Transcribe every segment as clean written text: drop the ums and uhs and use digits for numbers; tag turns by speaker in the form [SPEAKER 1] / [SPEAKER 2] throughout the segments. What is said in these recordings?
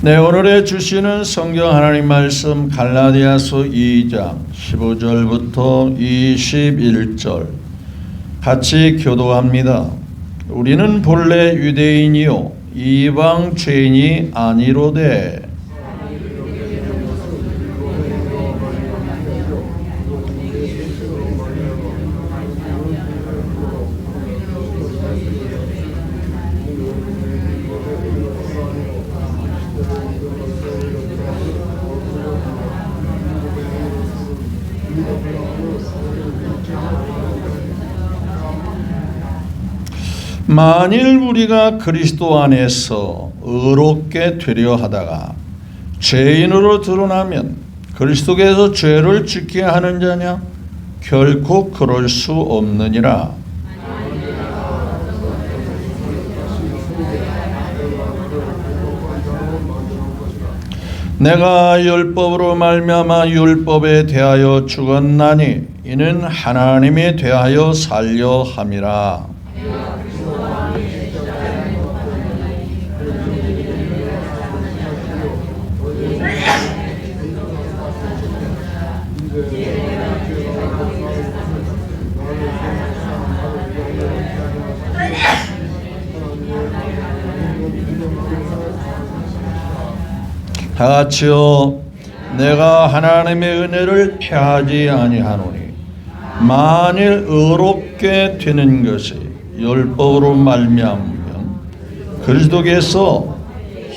[SPEAKER 1] 네, 오늘의 주시는 성경 하나님 말씀 갈라디아서 2장 15절부터 21절 같이 교도합니다. 우리는 본래 유대인이요 이방 죄인이 아니로되 만일 우리가 그리스도 안에서 의롭게 되려 하다가 죄인으로 드러나면 그리스도께서 죄를 짓게 하는 자냐? 결코 그럴 수 없느니라. 내가 율법으로 말미암아 율법에 대하여 죽었나니 이는 하나님에 대하여 살려 함이라. 다 같이요. 내가 하나님의 은혜를 패하지 아니하노니 만일 의롭게 되는 것이 율법으로 말미암으면 그리스도께서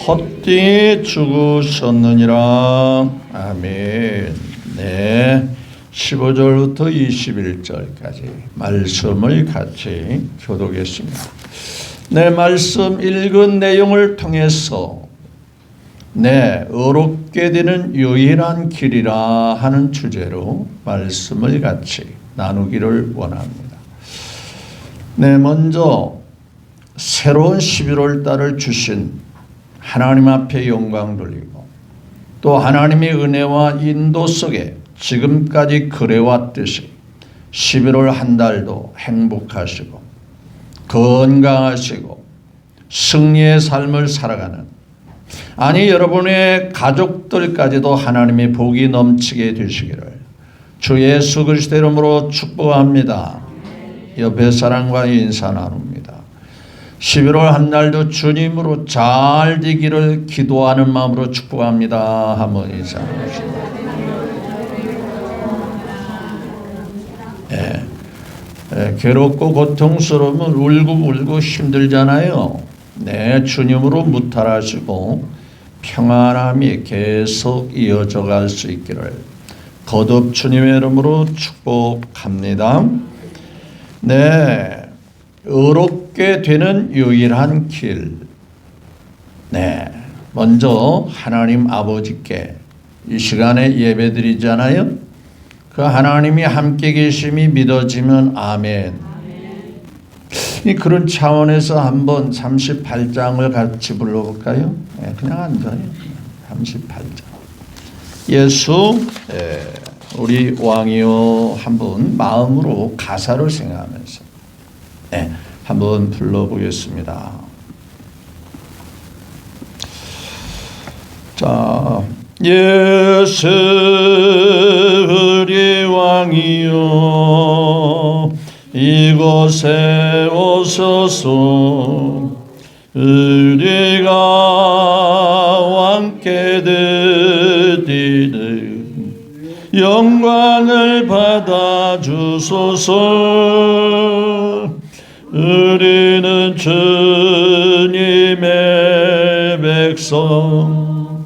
[SPEAKER 1] 헛되이 죽으셨느니라. 아멘. 네, 15절부터 21절까지 말씀을 같이 교독했습니다. 네, 말씀 읽은 내용을 통해서 의롭게 되는 유일한 길이라 하는 주제로 말씀을 같이 나누기를 원합니다. 먼저 새로운 11월 달을 주신 하나님 앞에 영광 돌리고 또 하나님의 은혜와 인도 속에 지금까지 그래왔듯이 11월 한 달도 행복하시고 건강하시고 승리의 삶을 살아가는 여러분의 가족들까지도 하나님의 복이 넘치게 되시기를 주 예수 그리스도 이름으로 축복합니다. 옆에 사람과 인사 나눕니다. 11월 한 날도 주님으로 잘 되기를 기도하는 마음으로 축복합니다. 한번 인사 나누십니다. 괴롭고 고통스러우면 울고 힘들잖아요. 주님으로 무탈하시고 평안함이 계속 이어져 갈 수 있기를 거듭 주님의 이름으로 축복합니다. 의롭게 되는 유일한 길. 먼저 하나님 아버지께 이 시간에 예배드리잖아요. 그 하나님이 함께 계심이 믿어지면 아멘. 그런 차원에서 한번 38장을 같이 불러볼까요? 그냥 앉아요. 38장. 예수 우리 왕이여 한번 마음으로 가사를 생각하면서 한번 불러보겠습니다. 자, 예수 우리 왕이여 이곳에 오소서. 우리가 왕께 드리는 영광을 받아 주소서. 우리는 주님의 백성,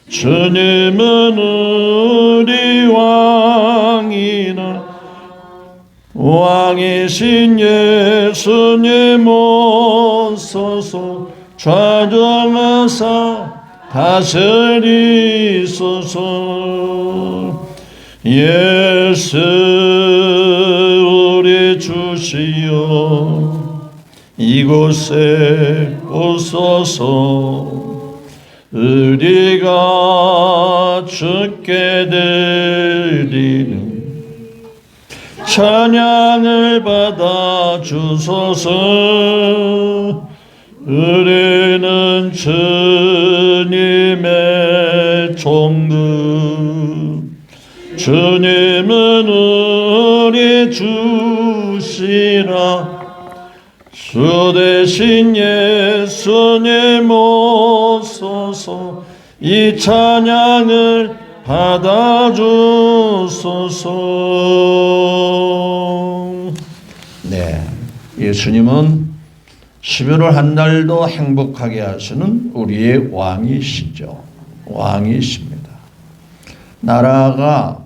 [SPEAKER 1] 주님은 우리 왕이나 왕이신 예수님 오소서. 좌정하사 다스리소서. 예수 우리 주시여 이곳에 오소서. 우리가 주께 드리는 찬양을 받아 주소서. 우리는 주님의 주님은 우리 주시라. 주 대신 예수님 오소서. 이 찬양을 받아주소서. 네, 예수님은 11월 한 달도 행복하게 하시는 우리의 왕이시죠. 왕이십니다. 나라가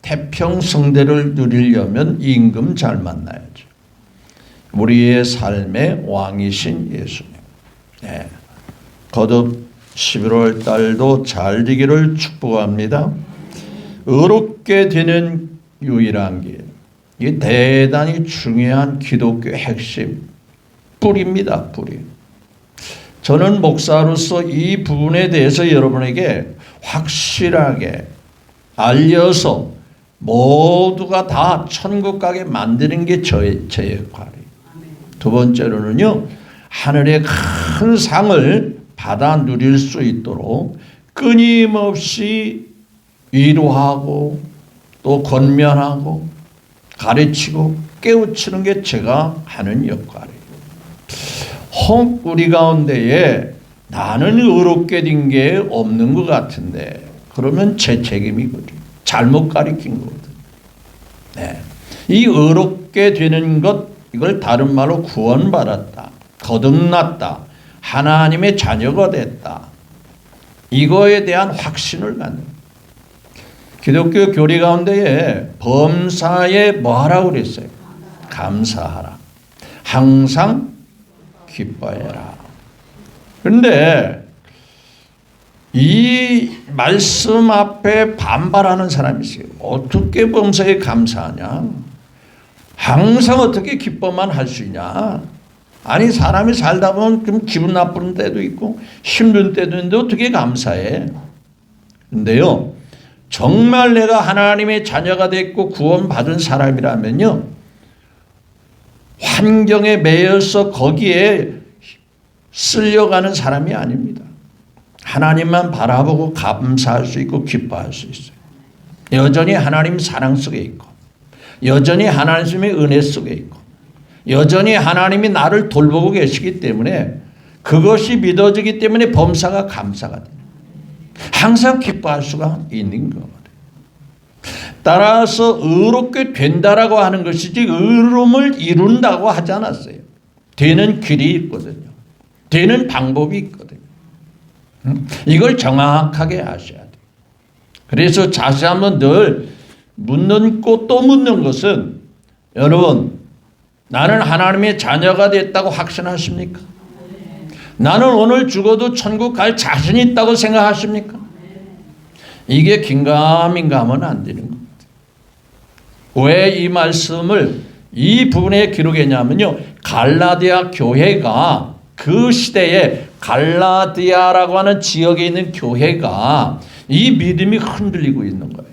[SPEAKER 1] 태평성대를 누리려면 임금 잘 만나야죠. 우리의 삶의 왕이신 예수님. 네. 거듭 11월 달도 잘 되기를 축복합니다. 의롭게 되는 유일한 길. 이게 대단히 중요한 기독교의 핵심. 뿌리입니다. 뿌리. 저는 목사로서 이 부분에 대해서 여러분에게 확실하게 알려서 모두가 다 천국 가게 만드는 게 제 역할이에요. 두 번째로는요, 하늘의 큰 상을 받아 누릴 수 있도록 끊임없이 위로하고 또 권면하고 가르치고 깨우치는 게 제가 하는 역할이에요. 혹 우리 가운데에 나는 의롭게 된 게 없는 것 같은데 그러면 제 책임이거든요. 잘못 가르친 거거든요. 네. 이 의롭게 되는 것, 이걸 다른 말로 구원받았다, 거듭났다, 하나님의 자녀가 됐다, 이거에 대한 확신을 갖는 기독교 교리 가운데에 범사에 뭐 하라고 그랬어요? 감사하라. 항상 기뻐해라. 그런데 이 말씀 앞에 반발하는 사람이 있어요. 어떻게 범사에 감사하냐? 항상 어떻게 기뻐만 할 수 있냐? 아니, 사람이 살다 보면 좀 기분 나쁜 때도 있고 힘든 때도 있는데 어떻게 감사해? 근데요, 정말 내가 하나님의 자녀가 됐고 구원받은 사람이라면요, 환경에 매여서 거기에 쓸려가는 사람이 아닙니다. 하나님만 바라보고 감사할 수 있고 기뻐할 수 있어요. 여전히 하나님 사랑 속에 있고, 여전히 하나님의 은혜 속에 있고, 여전히 하나님이 나를 돌보고 계시기 때문에 그것이 믿어지기 때문에 범사가 감사가 돼요. 항상 기뻐할 수가 있는 거거든요. 따라서 의롭게 된다라고 하는 것이지 의로움을 이룬다고 하지 않았어요. 되는 길이 있거든요. 되는 방법이 있거든요. 이걸 정확하게 아셔야 돼요. 그래서 다시 한번 늘 묻고 또 묻는 것은, 여러분, 나는 하나님의 자녀가 됐다고 확신하십니까? 나는 오늘 죽어도 천국 갈 자신이 있다고 생각하십니까? 이게 긴가민가 하면 안 되는 겁니다. 왜 이 말씀을 이 부분에 기록했냐면요, 갈라디아 교회가 그 시대에 갈라디아라고 하는 지역에 있는 교회가 이 믿음이 흔들리고 있는 거예요.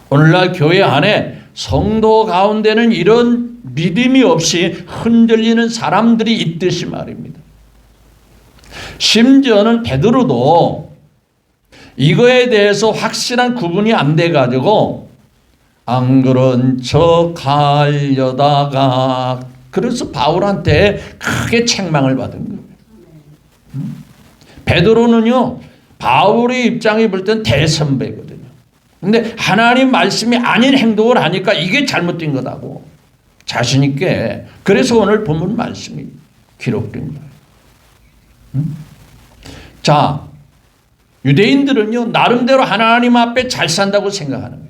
[SPEAKER 1] 오늘날 교회 안에 성도 가운데는 이런 믿음이 없이 흔들리는 사람들이 있듯이 말입니다. 심지어는 베드로도 이거에 대해서 확실한 구분이 안 돼가지고 안 그런 척 하려다가, 그래서 바울한테 크게 책망을 받은 거예요. 베드로는요, 바울의 입장에 볼 땐 대선배거든요. 근데 하나님 말씀이 아닌 행동을 하니까 이게 잘못된 거다고 자신 있게, 그래서 오늘 본문 말씀이 기록된 거예요. 자, 유대인들은요, 나름대로 하나님 앞에 잘 산다고 생각하는 거예요.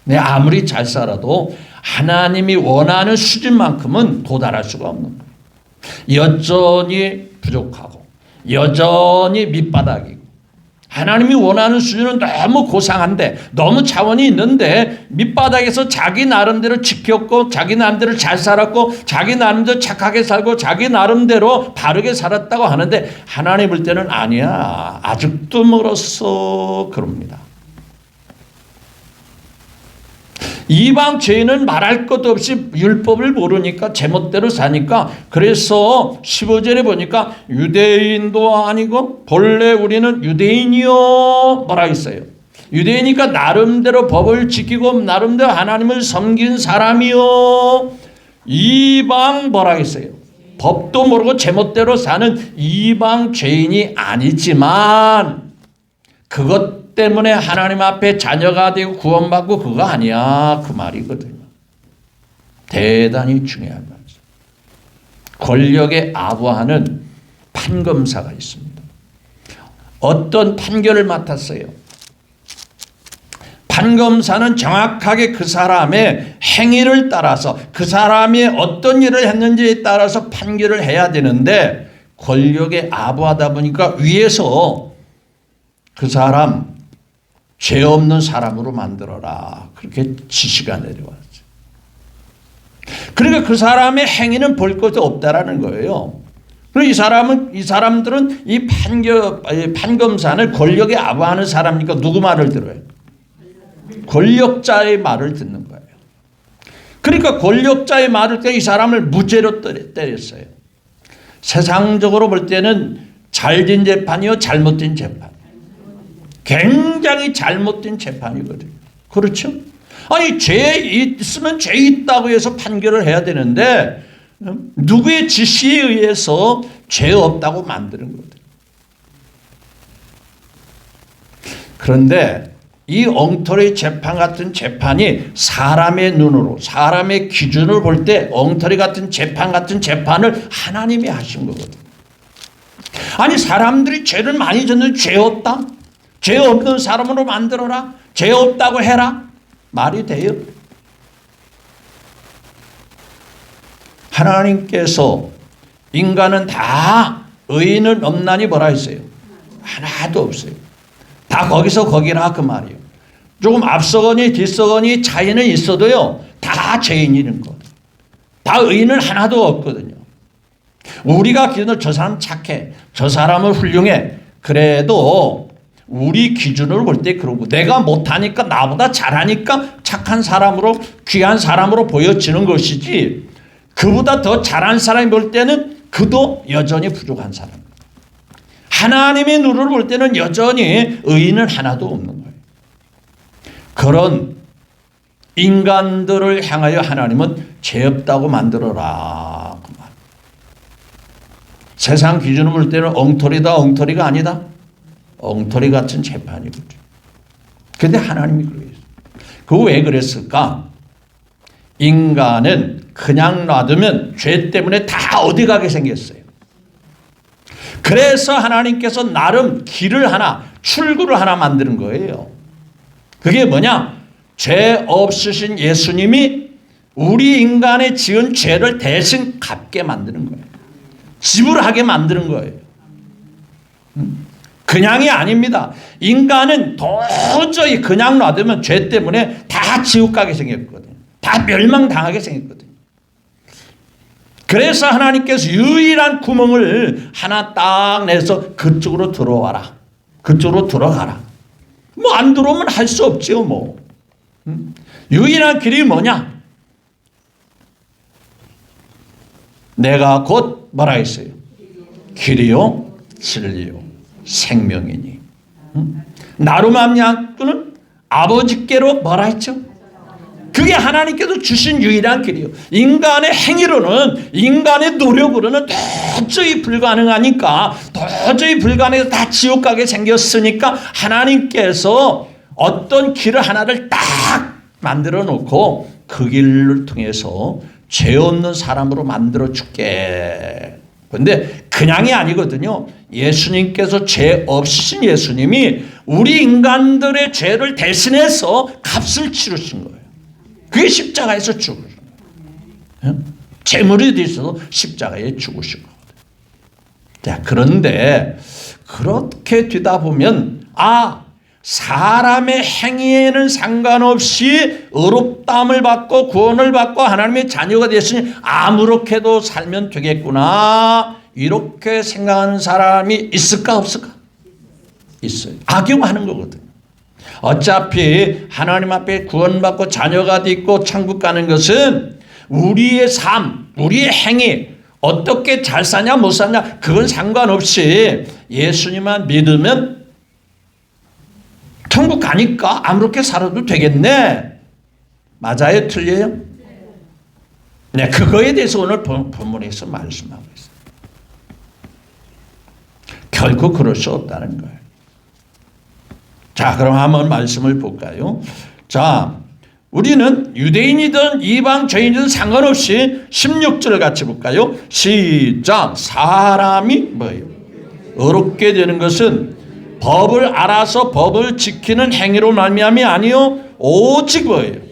[SPEAKER 1] 내 아무리 잘 살아도 하나님이 원하는 수준만큼은 도달할 수가 없는 거예요. 여전히 부족하고 여전히 밑바닥이고, 하나님이 원하는 수준은 너무 고상한데, 너무 차원이 있는데 밑바닥에서 자기 나름대로 지켰고, 자기 나름대로 잘 살았고, 자기 나름대로 착하게 살고, 자기 나름대로 바르게 살았다고 하는데 하나님 볼 때는 아니야, 아직도 멀었어, 그럽니다. 이방 죄인은 말할 것도 없이 율법을 모르니까 제멋대로 사니까, 그래서 15절에 보니까 유대인도 아니고 본래 우리는 유대인이요 뭐라 했어요? 유대인이니까 나름대로 법을 지키고 나름대로 하나님을 섬긴 사람이요. 이방 뭐라 했어요? 법도 모르고 제멋대로 사는 이방 죄인이 아니지만 그것 때문에 하나님 앞에 자녀가 되고 구원받고 그거 아니야. 그 말이거든요. 대단히 중요한 말이죠. 권력에 아부하는 판검사가 있습니다. 어떤 판결을 맡았어요. 판검사는 정확하게 그 사람의 행위를 따라서 그 사람이 어떤 일을 했는지에 따라서 판결을 해야 되는데 권력에 아부하다 보니까 위에서 그 사람 죄 없는 사람으로 만들어라. 그렇게 지시가 내려왔죠. 그러니까 그 사람의 행위는 볼 것도 없다라는 거예요. 그리고 이 사람들은 이 판검사는 권력에 아부하는 사람이니까 누구 말을 들어요? 권력자의 말을 듣는 거예요. 그러니까 권력자의 말을 듣고 이 사람을 무죄로 때렸어요. 세상적으로 볼 때는 잘된 재판이요, 잘못된 재판. 굉장히 잘못된 재판이거든요. 그렇죠? 아니, 죄 있으면 죄 있다고 해서 판결을 해야 되는데 누구의 지시에 의해서 죄 없다고 만드는 거거든요. 그런데 이 엉터리 재판 같은 재판이 사람의 눈으로 사람의 기준을 볼 때 엉터리 같은 재판 같은 재판을 하나님이 하신 거거든요. 아니, 사람들이 죄를 많이 졌는데 죄 없다? 죄 없는 사람으로 만들어라? 죄 없다고 해라? 말이 돼요? 하나님께서 인간은 다 의인은 없나니 뭐라 했어요? 하나도 없어요. 다 거기서 거기라 그 말이에요. 조금 앞서거니 뒤서거니 차이는 있어도요, 다 죄인인 것. 다 의인은 하나도 없거든요. 우리가 기준으로 저 사람 착해, 저 사람은 훌륭해. 그래도 우리 기준으로 볼 때 그러고 내가 못하니까 나보다 잘하니까 착한 사람으로 귀한 사람으로 보여지는 것이지 그보다 더 잘한 사람이 볼 때는 그도 여전히 부족한 사람. 하나님의 눈으로 볼 때는 여전히 의인은 하나도 없는 거예요. 그런 인간들을 향하여 하나님은 죄 없다고 만들어라. 그 말. 세상 기준으로 볼 때는 엉터리다, 엉터리가 아니다. 엉터리 같은 재판이거든요. 그런데 하나님이 그랬어요. 그거 왜 그랬을까? 인간은 그냥 놔두면 죄 때문에 다 어디 가게 생겼어요. 그래서 하나님께서 나름 길을 하나, 출구를 하나 만드는 거예요. 그게 뭐냐? 죄 없으신 예수님이 우리 인간의 지은 죄를 대신 갚게 만드는 거예요. 지불하게 만드는 거예요. 그냥이 아닙니다. 인간은 도저히 그냥 놔두면 죄 때문에 다 지옥 가게 생겼거든요. 다 멸망당하게 생겼거든요. 그래서 하나님께서 유일한 구멍을 하나 딱 내서 그쪽으로 들어와라. 그쪽으로 들어가라. 뭐 안 들어오면 할 수 없죠, 뭐. 유일한 길이 뭐냐? 내가 곧 뭐라 했어요? 길이요, 진리요, 생명이니. 나로 말미암고는 아버지께로 뭐라 했죠? 그게 하나님께서 주신 유일한 길이요. 인간의 행위로는, 인간의 노력으로는 도저히 불가능하니까, 도저히 불가능해서 다 지옥 가게 생겼으니까 하나님께서 어떤 길을 하나를 딱 만들어 놓고 그 길을 통해서 죄 없는 사람으로 만들어 줄게. 그런데 그냥이 아니거든요. 예수님께서 죄 없으신 예수님이 우리 인간들의 죄를 대신해서 값을 치르신 거예요. 그게 십자가에서 죽으신 거예요. 재물이 있어도 십자가에 죽으신 거거든요. 자, 그런데 그렇게 되다 보면 사람의 행위에는 상관없이 의롭다함을 받고 구원을 받고 하나님의 자녀가 됐으니 아무렇게도 살면 되겠구나. 이렇게 생각하는 사람이 있을까 없을까? 있어요. 악용하는 거거든요. 어차피 하나님 앞에 구원받고 자녀가 되고 천국 가는 것은 우리의 삶, 우리의 행위, 어떻게 잘 사냐 못 사냐 그건 상관없이 예수님만 믿으면 천국 가니까 아무렇게 살아도 되겠네. 맞아요? 틀려요? 네, 그거에 대해서 오늘 본문에서 말씀하고 있어요. 결코 그럴 수 없다는 거예요. 자, 그럼 한번 말씀을 볼까요? 자, 우리는 유대인이든 이방 죄인이든 상관없이 16절 같이 볼까요? 시작. 사람이 뭐예요? 어렵게 되는 것은 법을 알아서 법을 지키는 행위로 말미암이 아니요 오직 뭐예요?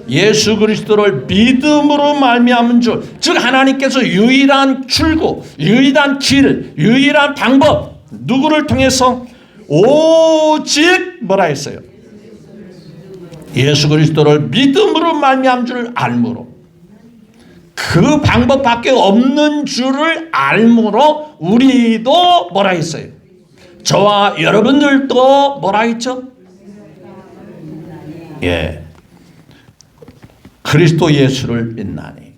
[SPEAKER 1] 예수 그리스도를 믿음으로 말미암은 줄. 즉 하나님께서 유일한 출구, 유일한 길, 유일한 방법 누구를 통해서? 오직 뭐라 했어요? 예수 그리스도를 믿음으로 말미암은 줄 알므로. 그 방법밖에 없는 줄을 알므로 우리도 뭐라 했어요? 저와 여러분들도 뭐라 했죠? 예, 그리스도 예수를 믿나니.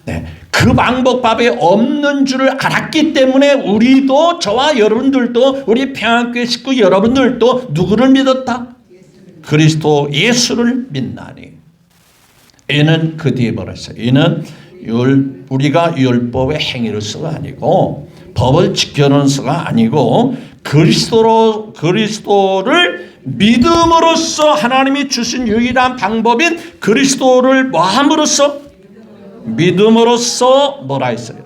[SPEAKER 1] 네, 그 방법밖에 없는 줄을 알았기 때문에 우리도 저와 여러분들도 우리 평안교회 식구 여러분들도 누구를 믿었다? 그리스도 예수를 믿나니. 이는 그 뒤에 벌었어요. 이는 우리가 율법의 행위로서가 아니고 법을 지켜놓은서가 아니고 그리스도를 믿음으로써 하나님이 주신 유일한 방법인 그리스도를 뭐함으로써? 믿음으로써 뭐라 했어요?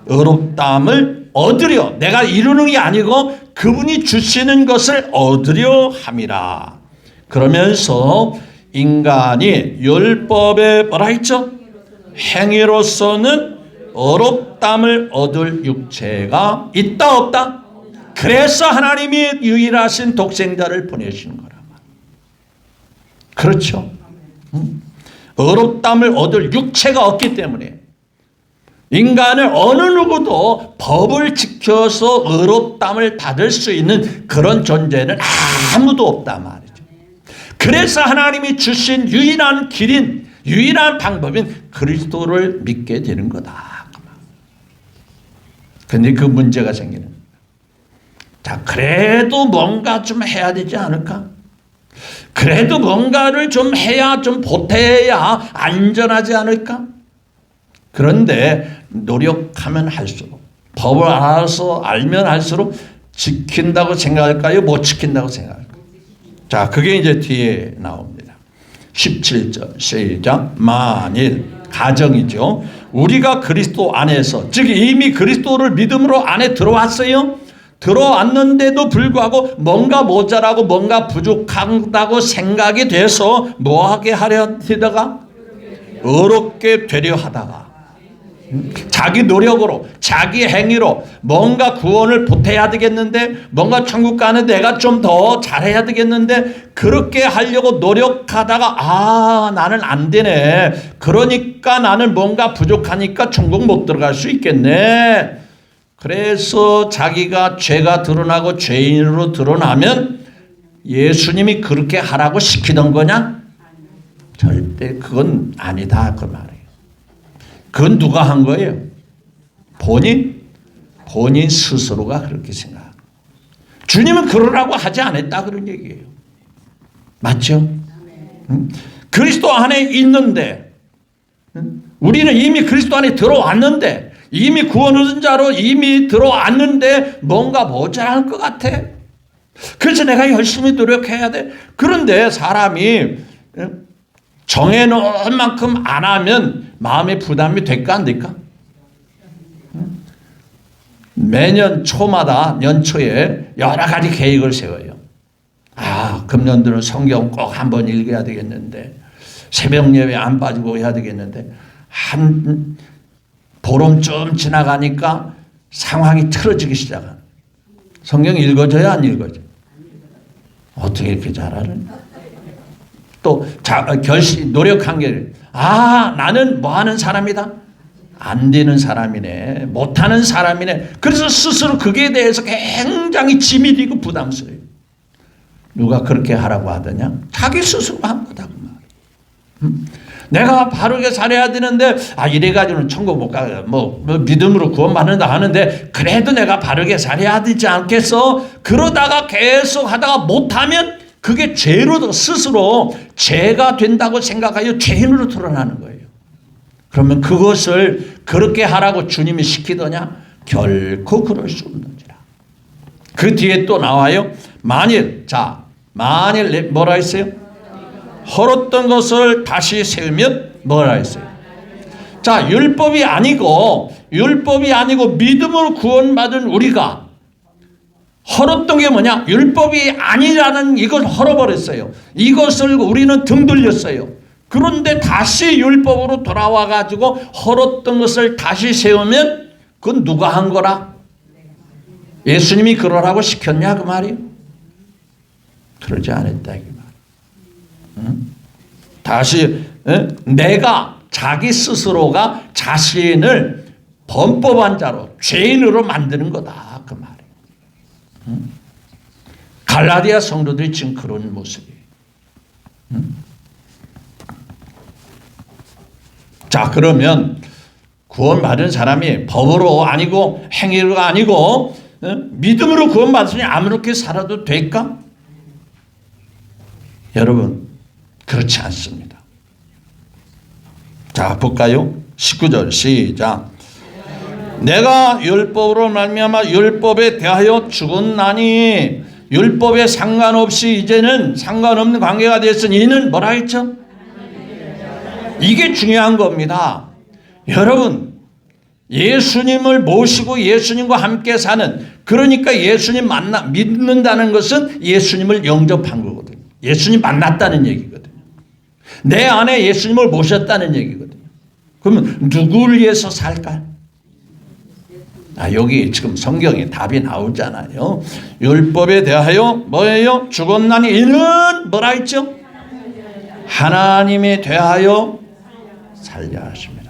[SPEAKER 1] 의롭다함을 얻으려. 내가 이루는 게 아니고 그분이 주시는 것을 얻으려 함이라. 그러면서 인간이 율법에 뭐라 했죠? 행위로서는 어렵담을 얻을 육체가 있다 없다? 그래서 하나님이 유일하신 독생자를 보내신 거란 말이에요. 그렇죠? 어렵담을 얻을 육체가 없기 때문에 인간을 어느 누구도 법을 지켜서 어렵담을 받을 수 있는 그런 존재는 아무도 없단 말이죠. 그래서 하나님이 주신 유일한 길인 유일한 방법인 그리스도를 믿게 되는 거다. 근데 그 문제가 생기는 거예요. 자, 그래도 뭔가 좀 해야 되지 않을까? 그래도 뭔가를 좀 해야, 좀 보태야 안전하지 않을까? 그런데 노력하면 할수록, 법을 알아서 알면 할수록 지킨다고 생각할까요? 못 지킨다고 생각할까요? 자, 그게 이제 뒤에 나옵니다. 17절 시작. 만일 가정이죠. 우리가 그리스도 안에서, 즉 이미 그리스도를 믿음으로 안에 들어왔어요. 들어왔는데도 불구하고 뭔가 모자라고 뭔가 부족하다고 생각이 돼서 뭐하게 하려 하다가 어렵게 되려 하다가 자기 노력으로 자기 행위로 뭔가 구원을 보태야 되겠는데, 뭔가 천국 가는 내가 좀 더 잘해야 되겠는데, 그렇게 하려고 노력하다가 나는 안 되네, 그러니까 나는 뭔가 부족하니까 천국 못 들어갈 수 있겠네. 그래서 자기가 죄가 드러나고 죄인으로 드러나면 예수님이 그렇게 하라고 시키던 거냐? 절대 그건 아니다 그 말이에요. 그건 누가 한 거예요? 본인 스스로가 그렇게 생각합니다. 주님은 그러라고 하지 않았다 그런 얘기예요. 맞죠? 그리스도 안에 있는데, 우리는 이미 그리스도 안에 들어왔는데, 이미 구원 얻은 자로 이미 들어왔는데 뭔가 모자랄 것 같아. 그래서 내가 열심히 노력해야 돼. 그런데 사람이 정해놓은 만큼 안 하면 마음의 부담이 될까 안 될까? 매년 초마다 연초에 여러 가지 계획을 세워요. 금년들은 성경 꼭 한번 읽어야 되겠는데, 새벽 예배 안 빠지고 해야 되겠는데, 한 보름쯤 지나가니까 상황이 틀어지기 시작하는. 성경 읽어줘야 안 읽어줘? 어떻게 이렇게 잘하는? 또 노력한 게 나는 뭐 하는 사람이다? 안 되는 사람이네, 못하는 사람이네. 그래서 스스로 그게 대해서 굉장히 짐이 되고 부담스러워요. 누가 그렇게 하라고 하더냐? 자기 스스로 한 거다 그 말. 내가 바르게 살아야 되는데 이래가지고는 천국 못 가. 뭐 믿음으로 구원받는다 하는데 그래도 내가 바르게 살아야 되지 않겠어? 그러다가 계속 하다가 못하면 그게 죄로 스스로 죄가 된다고 생각하여 죄인으로 드러나는 거예요. 그러면 그것을 그렇게 하라고 주님이 시키더냐? 결코 그럴 수 없는지라. 그 뒤에 또 나와요. 만일 뭐라 했어요? 헐었던 것을 다시 세우면 뭐라 했어요? 자, 율법이 아니고 믿음으로 구원받은 우리가 헐었던 게 뭐냐? 율법이 아니라는 이걸 헐어버렸어요. 이것을 우리는 등 돌렸어요. 그런데 다시 율법으로 돌아와 가지고 헐었던 것을 다시 세우면 그건 누가 한 거라? 예수님이 그러라고 시켰냐 그 말이에요? 그러지 않았다 이 말. 다시 내가 자기 스스로가 자신을 범법한 자로 죄인으로 만드는 거다 그 말이에요. 갈라디아 성도들이 지금 그런 모습이에요. 자, 그러면 구원받은 사람이 법으로 아니고 행위가 아니고 믿음으로 구원받으니 아무렇게 살아도 될까? 여러분, 그렇지 않습니다. 자, 볼까요? 19절 시작. 내가 율법으로 말미암아 율법에 대하여 죽었나니, 율법에 상관없이 이제는 상관없는 관계가 됐으니 이는 뭐라 했죠? 이게 중요한 겁니다. 여러분, 예수님을 모시고 예수님과 함께 사는, 그러니까 예수님 믿는다는 것은 예수님을 영접한 거거든요. 예수님 만났다는 얘기거든요. 내 안에 예수님을 모셨다는 얘기거든요. 그러면 누구를 위해서 살까요? 여기 지금 성경에 답이 나오잖아요. 율법에 대하여 뭐예요? 죽었나니 이는 뭐라 했죠? 하나님에 대하여 살려 하십니다.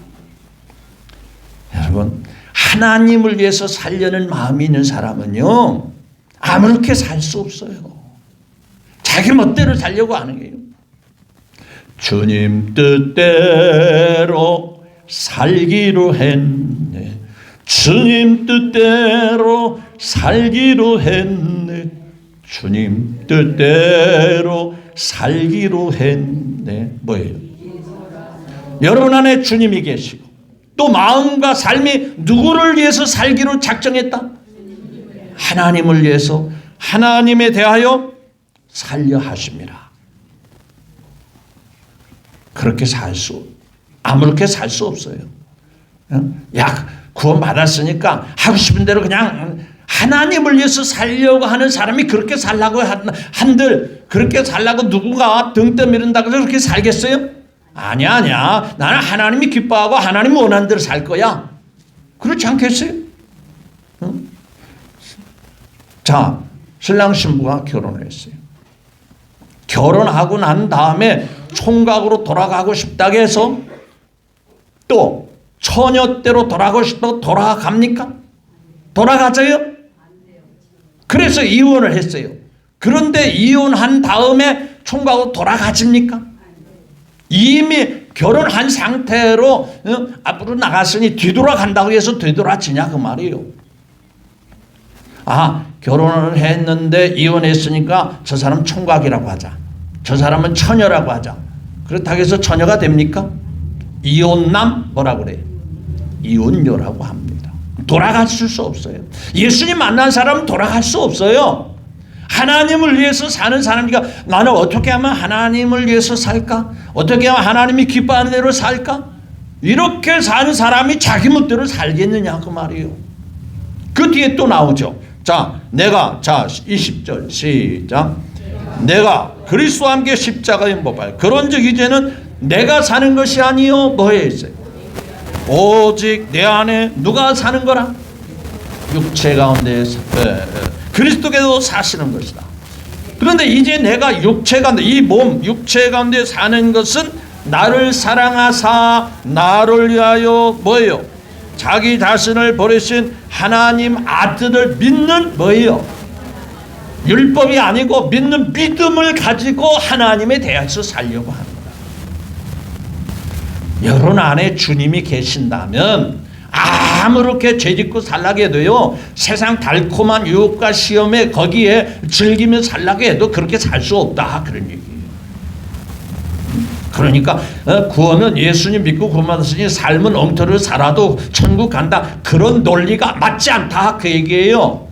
[SPEAKER 1] 여러분, 하나님을 위해서 살려는 마음이 있는 사람은요, 아무렇게 살 수 없어요. 자기 멋대로 살려고 하는 거예요. 주님 뜻대로 살기로 했네. 주님 뜻대로 살기로 했네. 주님 뜻대로 살기로 했네. 뭐예요? 여러분 안에 주님이 계시고 또 마음과 삶이 누구를 위해서 살기로 작정했다? 하나님을 위해서, 하나님에 대하여 살려 하십니다. 그렇게 아무렇게 살 수 없어요. 구원 받았으니까 하고 싶은 대로 그냥 하나님을 위해서 살려고 하는 사람이 그렇게 살라고 한들, 그렇게 살라고 누군가 등 떠미른다고 해서 그렇게 살겠어요? 아니야. 나는 하나님이 기뻐하고 하나님 원하는 대로 살 거야. 그렇지 않겠어요? 자, 신랑 신부가 결혼을 했어요. 결혼하고 난 다음에 총각으로 돌아가고 싶다고 해서 또 처녀 때로 돌아가고 싶다고 돌아갑니까? 돌아가져요? 그래서 이혼을 했어요. 그런데 이혼한 다음에 총각으로 돌아가집니까? 이미 결혼한 상태로 앞으로 나갔으니 뒤돌아간다고 해서 뒤돌아지냐 그 말이에요. 결혼을 했는데 이혼했으니까 저 사람 총각이라고 하자, 저 사람은 처녀라고 하자. 그렇다고 해서 처녀가 됩니까? 이혼남 뭐라고 그래요? 이혼녀라고 합니다. 돌아갈 수 없어요. 예수님 만난 사람은 돌아갈 수 없어요. 하나님을 위해서 사는 사람이니까 나는 어떻게 하면 하나님을 위해서 살까? 어떻게 하면 하나님이 기뻐하는 대로 살까? 이렇게 사는 사람이 자기 멋대로 살겠느냐 그 말이에요. 그 뒤에 또 나오죠. 자, 20절 시작. 내가 그리스도와 함께 십자가에 못 박혀 그런즉 이제는 내가 사는 것이 아니요 뭐에 있어요? 오직 내 안에 누가 사는 거라? 육체 가운데에서 그리스도께서 사시는 것이다. 그런데 이제 내가 육체 가운데, 이 몸 육체 가운데 사는 것은 나를 사랑하사 나를 위하여 뭐예요? 자기 자신을 버리신 하나님 아들을 믿는 뭐예요? 율법이 아니고 믿는 믿음을 가지고 하나님에 대해서 살려고 합니다. 여러분 안에 주님이 계신다면 아무렇게 죄짓고 살라게 해도요, 세상 달콤한 유혹과 시험에 거기에 즐기며 살라게 해도 그렇게 살 수 없다, 그런 얘기예요. 그러니까 구원은 예수님 믿고 구원받았으니 삶은 엉터리로 살아도 천국 간다, 그런 논리가 맞지 않다, 그 얘기예요.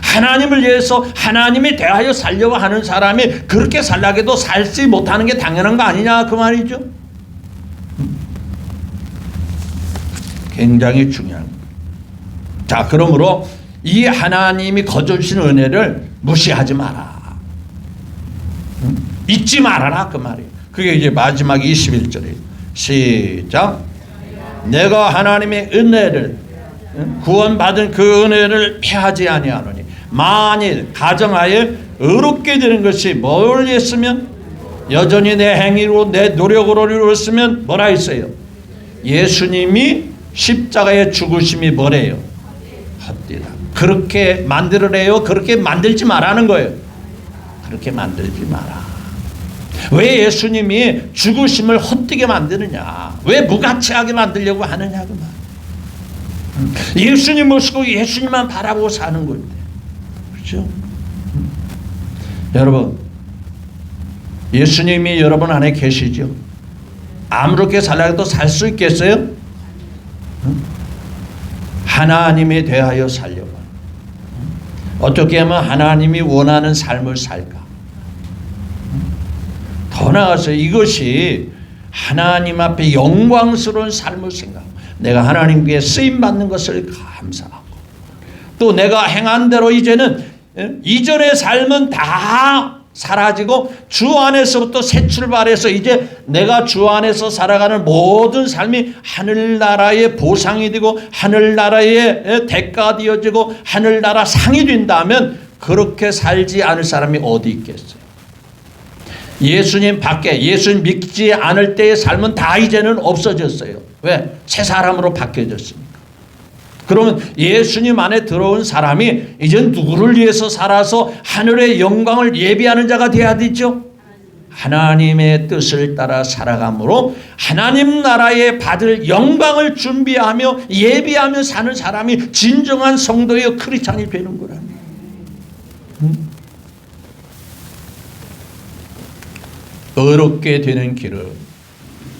[SPEAKER 1] 하나님을 위해서 하나님이 대하여 살려고 하는 사람이 그렇게 살라고 해도 살지 못하는 게 당연한 거 아니냐, 그 말이죠. 굉장히 중요한 거예요. 자, 그러므로 이 하나님이 거저주신 은혜를 무시하지 마라, 잊지 말아라, 그 말이에요. 그게 이제 마지막 21절이에요. 시작. 내가 하나님의 은혜를, 구원받은 그 은혜를 피하지 아니하노니 만일 가정하에 의롭게 되는 것이 뭘 했으면, 여전히 내 행위로 내 노력으로 이루었으면 뭐라 했어요? 예수님이 십자가의 죽으심이 뭐래요? 헛되다. 그렇게 만들으래요? 그렇게 만들지 말라는 거예요. 그렇게 만들지 마라. 왜 예수님이 죽으심을 헛되게 만드느냐, 왜 무가치하게 만들려고 하느냐, 그 말. 예수님 모시고 예수님만 바라보고 사는 건데, 그렇죠? 여러분, 예수님이 여러분 안에 계시죠? 아무렇게 살라고 해도 살 수 있겠어요? 하나님에 대하여 살려고, 어떻게 하면 하나님이 원하는 삶을 살까? 더 나아가서 이것이 하나님 앞에 영광스러운 삶을 생각하고, 내가 하나님께 쓰임받는 것을 감사하고, 또 내가 행한 대로 이제는 이전의 삶은 다 사라지고 주 안에서부터 새 출발해서 이제 내가 주 안에서 살아가는 모든 삶이 하늘나라의 보상이 되고 하늘나라의 대가가 되어지고 하늘나라 상이 된다면 그렇게 살지 않을 사람이 어디 있겠어요? 예수님 밖에, 예수님 믿지 않을 때의 삶은 다 이제는 없어졌어요. 왜? 새 사람으로 바뀌어졌으니까. 그러면 예수님 안에 들어온 사람이 이제 누구를 위해서 살아서 하늘의 영광을 예비하는 자가 되어야 되죠? 하나님의 뜻을 따라 살아감으로 하나님 나라에 받을 영광을 준비하며 예비하며 사는 사람이 진정한 성도의 크리스찬이 되는 거랍니다. 어렵게 되는 길은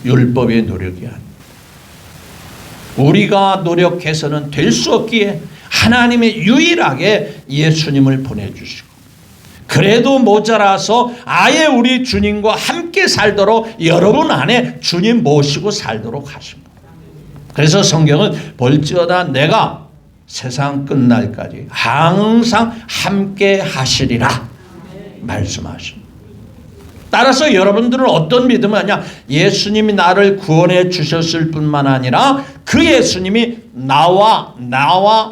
[SPEAKER 1] 율법의 노력이 아닙니다. 우리가 노력해서는 될 수 없기에 하나님이 유일하게 예수님을 보내주시고, 그래도 모자라서 아예 우리 주님과 함께 살도록 여러분 안에 주님 모시고 살도록 하신 거예요. 그래서 성경은 볼지어다 내가 세상 끝날까지 항상 함께 하시리라 말씀하십니다. 따라서 여러분들은 어떤 믿음을 하냐? 예수님이 나를 구원해 주셨을 뿐만 아니라 그 예수님이 나와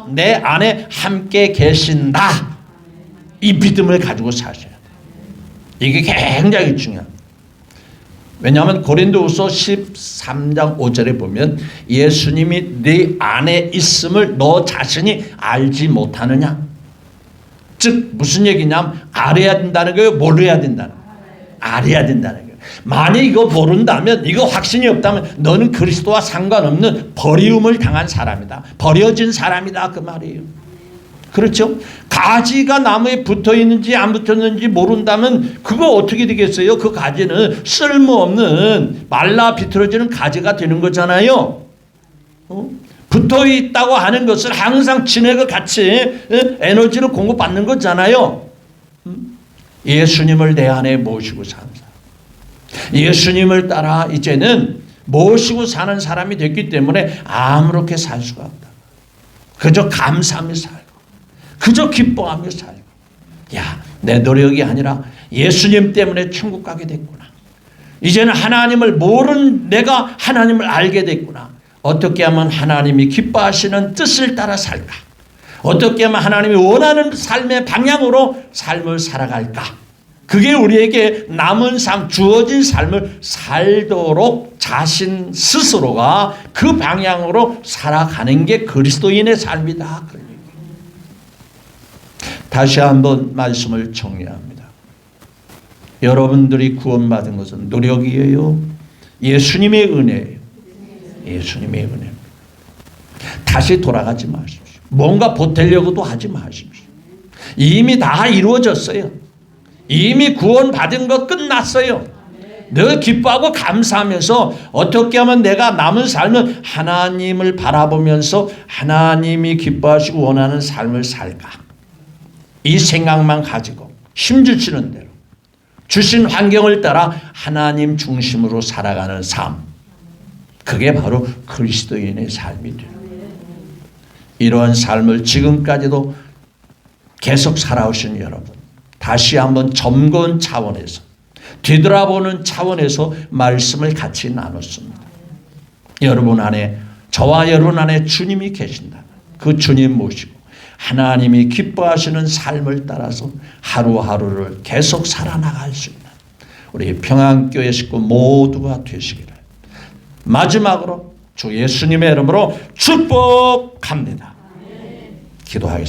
[SPEAKER 1] 내 안에 함께 계신다, 이 믿음을 가지고 사셔야 돼요. 이게 굉장히 중요합니다. 왜냐하면 고린도후서 13장 5절에 보면 예수님이 네 안에 있음을 너 자신이 알지 못하느냐, 즉 무슨 얘기냐면 알아야 된다는 거예요, 모르야 된다는 거예요? 알아야 된다는 거예요. 만약 이거 모른다면, 이거 확신이 없다면 너는 그리스도와 상관없는 버리움을 당한 사람이다, 버려진 사람이다, 그 말이에요. 그렇죠? 가지가 나무에 붙어 있는지 안 붙었는지 모른다면 그거 어떻게 되겠어요? 그 가지는 쓸모없는 말라 비틀어지는 가지가 되는 거잖아요. 붙어 있다고 하는 것은 항상 진액과 같이 에너지를 공급받는 거잖아요. 예수님을 내 안에 모시고 사는 사람, 예수님을 따라 이제는 모시고 사는 사람이 됐기 때문에 아무렇게 살 수가 없다. 그저 감사하며 살고, 그저 기뻐하며 살고, 야, 내 노력이 아니라 예수님 때문에 천국 가게 됐구나. 이제는 하나님을 모르는 내가 하나님을 알게 됐구나. 어떻게 하면 하나님이 기뻐하시는 뜻을 따라 살까? 어떻게 하면 하나님이 원하는 삶의 방향으로 삶을 살아갈까? 그게 우리에게 남은 삶, 주어진 삶을 살도록 자신 스스로가 그 방향으로 살아가는 게 그리스도인의 삶이다. 다시 한번 말씀을 정리합니다. 여러분들이 구원받은 것은 노력이에요? 예수님의 은혜예요? 예수님의 은혜입니다. 다시 돌아가지 마십시오. 뭔가 보태려고도 하지 마십시오. 이미 다 이루어졌어요. 이미 구원받은 것 끝났어요. 늘 기뻐하고 감사하면서 어떻게 하면 내가 남은 삶은 하나님을 바라보면서 하나님이 기뻐하시고 원하는 삶을 살까? 이 생각만 가지고 힘주시는 대로 주신 환경을 따라 하나님 중심으로 살아가는 삶, 그게 바로 그리스도인의 삶이 돼요. 이러한 삶을 지금까지도 계속 살아오신 여러분, 다시 한번 점검 차원에서, 뒤돌아보는 차원에서 말씀을 같이 나눴습니다. 여러분 안에, 저와 여러분 안에 주님이 계신다. 그 주님 모시고 하나님이 기뻐하시는 삶을 따라서 하루하루를 계속 살아나갈 수 있는 우리 평안교회 식구 모두가 되시기를 마지막으로 주 예수님의 이름으로 축복합니다. 기도하겠습니다.